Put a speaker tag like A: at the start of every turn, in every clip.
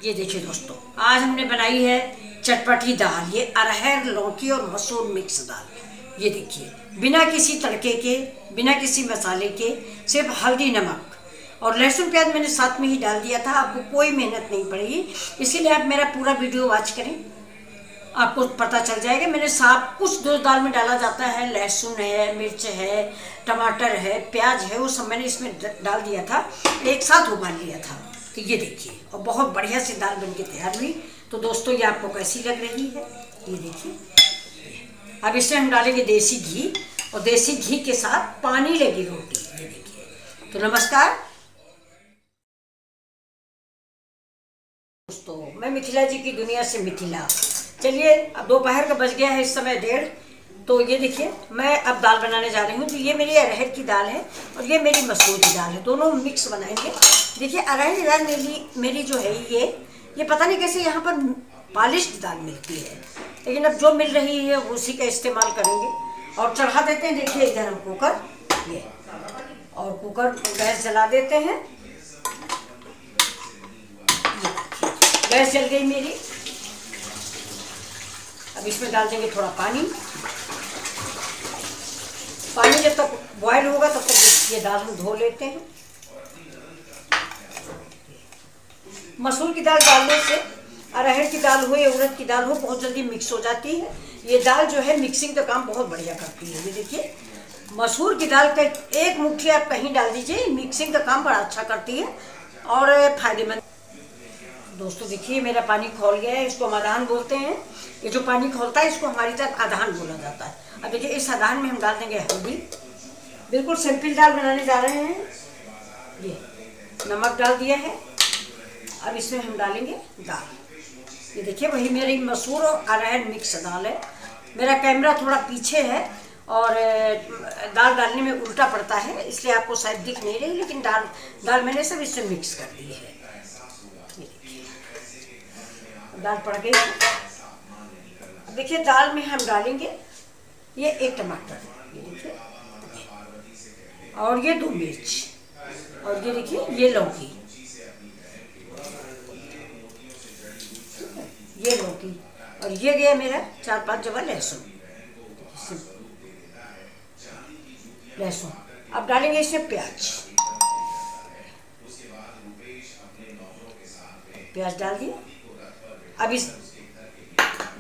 A: ये देखिए दोस्तों, आज हमने बनाई है चटपटी दाल। ये अरहर, लौकी और मसूर मिक्स दाल। ये देखिए, बिना किसी तड़के के, बिना किसी मसाले के, सिर्फ हल्दी, नमक और लहसुन प्याज मैंने साथ में ही डाल दिया था। आपको कोई मेहनत नहीं पड़ेगी, इसीलिए आप मेरा पूरा वीडियो वॉच करें, आपको पता चल जाएगा। मैंने सब कुछ दो दाल में डाला जाता है, लहसुन है, मिर्च है, टमाटर है, प्याज है, वो सब मैंने इसमें डाल दिया था, एक साथ उबाल लिया था। तो ये देखिए, और बहुत बढ़िया सी दाल बनके तैयार हुई। तो दोस्तों, ये आपको कैसी लग रही है ये देखिए। अब इसमें हम डालेंगे देसी घी, और देसी घी के साथ पानी लगी रोटी। ये देखिए। तो नमस्कार दोस्तों, मैं मिथिला जी की दुनिया से मिथिला। चलिए, अब दोपहर का बज गया है, इस समय 1:30। तो ये देखिए, मैं अब दाल बनाने जा रही हूँ। तो ये मेरी अरहर की दाल है और ये मेरी मसूर की दाल है, दोनों मिक्स बनाएंगे। देखिए, अरहर की दाल मेरी जो है ये पता नहीं कैसे यहाँ पर पॉलिश्ड दाल मिलती है, लेकिन अब जो मिल रही है उसी का इस्तेमाल करेंगे। और चढ़ा देते हैं, देखिए इधर हम कुकर, ये, और कुकर गैस जला देते हैं। गैस जल गई मेरी। अब इसमें डाल देंगे थोड़ा पानी। पानी जब तक बॉयल होगा तब तक ये दाल हम धो लेते हैं। मसूर की दाल डालने से, अरहर की दाल हो या उड़द की दाल हो, बहुत जल्दी मिक्स हो जाती है। ये दाल जो है मिक्सिंग का काम बहुत बढ़िया करती है। ये देखिए, मसूर की दाल का एक मुट्ठी आप कहीं डाल दीजिए, मिक्सिंग का काम बड़ा अच्छा करती है और फायदेमंद। दोस्तों देखिए, मेरा पानी खौल गया है, इसको हम अदहन बोलते हैं। ये जो पानी खौलता है इसको हमारी तरफ अदहन बोला जाता है। अब देखिए, इस अदहन में हम डाल देंगे हल्दी। बिल्कुल सिंपल दाल बनाने जा रहे हैं। ये नमक डाल दिया है। अब इसमें हम डालेंगे दाल। ये देखिए, वही मेरी मसूर और अरहर मिक्स दाल है। मेरा कैमरा थोड़ा पीछे है और दाल डालने में उल्टा पड़ता है, इसलिए आपको शायद दिख नहीं रही, लेकिन दाल मैंने सब इसमें मिक्स कर दी है। दाल पड़ गई है। अब देखिए, दाल में हम डालेंगे ये एक टमाटर, ये देखिए, और ये 2 मिर्च, और ये देखिए ये लौकी, ये लौकी, और ये गया मेरा 4-5 जवा लहसुन। अब डालेंगे इसमें प्याज डाल दिए। अब इस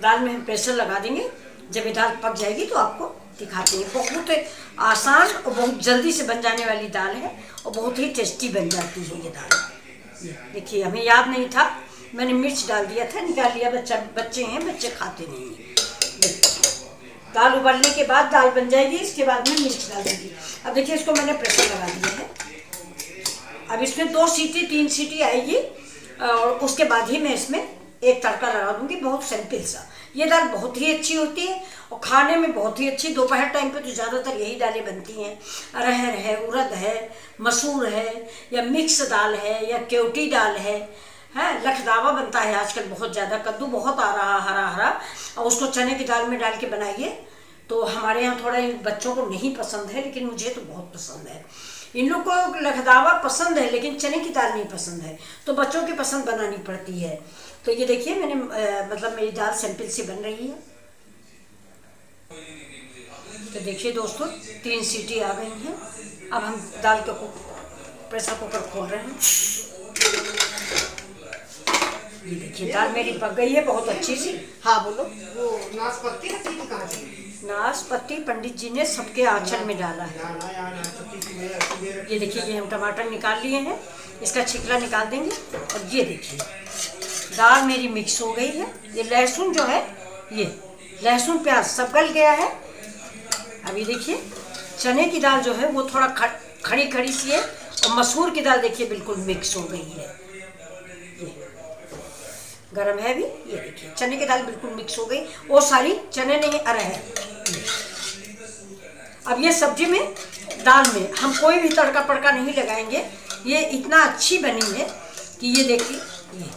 A: दाल में हम प्रेशर लगा देंगे। जब ये दाल पक जाएगी तो आपको दिखाते हैं। बहुत आसान और बहुत जल्दी से बन जाने वाली दाल है और बहुत ही टेस्टी बन जाती है ये दाल। देखिए, हमें याद नहीं था, मैंने मिर्च डाल दिया था, निकाल लिया। बच्चे हैं, बच्चे खाते नहीं हैं। दाल उबलने के बाद दाल बन जाएगी, इसके बाद में मिर्च डाल देंगी। अब देखिए, इसको मैंने प्रेशर लगा दिया है। अब इसमें 2 सीटी 3 सीटी आएगी और उसके बाद ही मैं इसमें एक तड़का लगा दूंगी, बहुत सिंपल सा। ये दाल बहुत ही अच्छी होती है और खाने में बहुत ही अच्छी। दोपहर टाइम पे तो ज़्यादातर यही दालें बनती हैं। अरहर है, उड़द है, मसूर है, या मिक्स दाल है, या केवटी दाल है, लखदावा बनता है आजकल बहुत ज़्यादा। कद्दू बहुत आ रहा हरा हरा, और उसको चने की दाल में डाल के बनाइए। तो हमारे यहाँ थोड़ा इन बच्चों को नहीं पसंद है, लेकिन मुझे तो बहुत पसंद है। इन लोग को लखदावा पसंद है, लेकिन चने की दाल नहीं पसंद है, तो बच्चों की पसंद बनानी पड़ती है। तो ये देखिए, मैंने मतलब मेरी दाल सिंपल सी बन रही है। तो देखिए दोस्तों, 3 सीटी आ गई हैं। अब हम दाल का प्रेशर कुकर खोल रहे हैं। ये देखिए, दाल मेरी पक गई है बहुत अच्छी सी। हाँ बोलो।
B: वो नाशपाती कहाँ से?
A: नाशपाती पंडित जी ने सबके आंचल में डाला है। ये देखिए, ये हम टमाटर निकाल लिए हैं, इसका छिकला निकाल देंगे। और ये देखिए, दाल मेरी मिक्स हो गई है। ये लहसुन जो है, ये लहसुन प्याज सब गल गया है। अभी देखिए, चने की दाल जो है वो थोड़ा खड़ी खड़ी सी है, और मसूर की दाल देखिए बिल्कुल मिक्स हो गई है। ये गरम है अभी। ये देखिए, चने की दाल बिल्कुल मिक्स हो गई। वो सारी चने नहीं, अरहर। अब ये सब्जी में, दाल में हम कोई भी तड़का पड़का नहीं लगाएंगे। ये इतना अच्छी बनी है कि ये देखिए, ये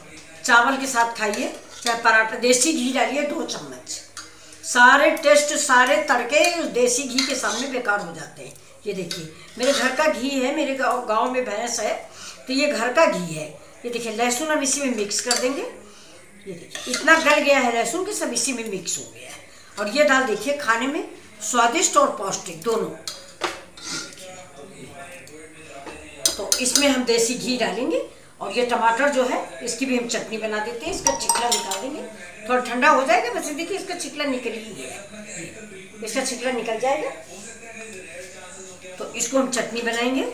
A: चावल के साथ खाइए, चाहे पराठा। देसी घी डालिए 2 चम्मच। सारे टेस्ट, सारे तड़के उस देसी घी के सामने बेकार हो जाते हैं। ये देखिए, मेरे घर का घी है, मेरे गाँव में भैंस है, तो ये घर का घी है। ये देखिए लहसुन हम इसी में मिक्स कर देंगे। ये देखिए इतना गल गया है लहसुन कि सब इसी में मिक्स हो गया है। और ये दाल देखिए खाने में स्वादिष्ट और पौष्टिक दोनों। तो इसमें हम देसी घी डालेंगे और ये टमाटर जो है इसकी भी हम चटनी बना देते हैं। इसका छिकला निकाल देंगे, थोड़ा ठंडा हो जाएगा। बस देखिए इसका छिकला निकल ही गया, इसका छिकला निकल जाएगा। तो इसको हम चटनी बनाएंगे।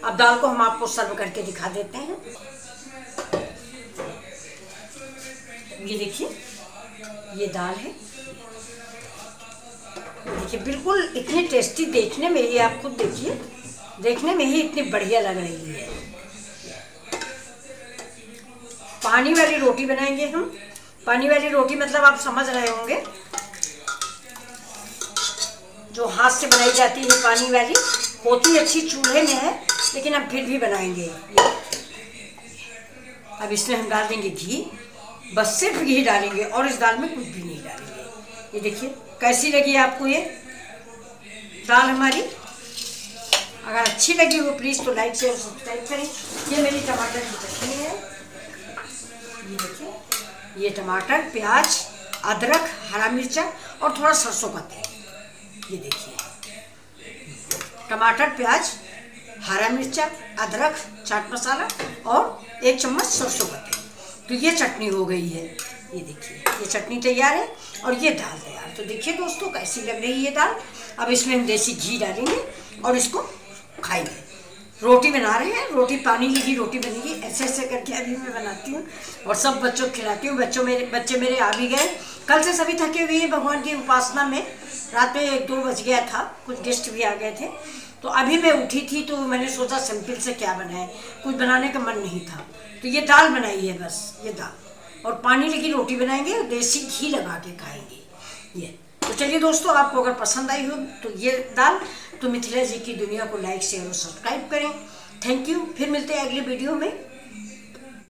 A: अब दाल को हम आपको सर्व करके दिखा देते हैं। ये देखिए ये दाल है, देखिए बिल्कुल इतनी टेस्टी, देखने में ही आप खुद देखिए, देखने में ही इतनी बढ़िया लग रही है। पानी वाली रोटी बनाएंगे हम। पानी वाली रोटी मतलब आप समझ रहे होंगे, जो हाथ से बनाई जाती है पानी वाली, होती अच्छी चूल्हे में है लेकिन हम फिर भी बनाएंगे। अब इसमें हम डाल देंगे घी, बस सिर्फ घी डालेंगे और इस दाल में कुछ भी नहीं डालेंगे। ये देखिए कैसी लगी आपको ये दाल हमारी। अगर अच्छी लगी हो प्लीज़ तो लाइक शेयर सब्सक्राइब करें। ये मेरी टमाटर की चटनी है। ये देखिए ये टमाटर, प्याज, अदरक, हरा मिर्चा और थोड़ा सरसों का तेल। ये देखिए टमाटर, प्याज, हरा मिर्चा, अदरक, चाट मसाला और 1 चम्मच सरसों का तेल। तो ये चटनी हो गई है। ये देखिए ये चटनी तैयार है और ये दाल तैयार। तो देखिए दोस्तों कैसी लग रही है दाल। अब इसमें हम देसी घी डालेंगे और इसको खाएंगे। रोटी बना रहे हैं, रोटी पानी लगी रोटी बनेगी। ऐसे ऐसे करके अभी मैं बनाती हूँ और सब बच्चों को खिलाती हूँ। बच्चे मेरे आ भी गए। कल से सभी थके हुए हैं भगवान की उपासना में। रात में 1-2 बज गया था, कुछ गेस्ट भी आ गए थे। तो अभी मैं उठी थी तो मैंने सोचा सिंपल से क्या बनाए, कुछ बनाने का मन नहीं था। तो ये दाल बनाई है, बस ये दाल और पानी लगी रोटी बनाएंगे और देसी घी लगा के खाएंगे ये। तो चलिए दोस्तों, आपको अगर पसंद आई हो तो ये दाल तो मिथिला जी की दुनिया को लाइक शेयर और सब्सक्राइब करें। Thank you. फिर मिलते हैं अगले वीडियो में।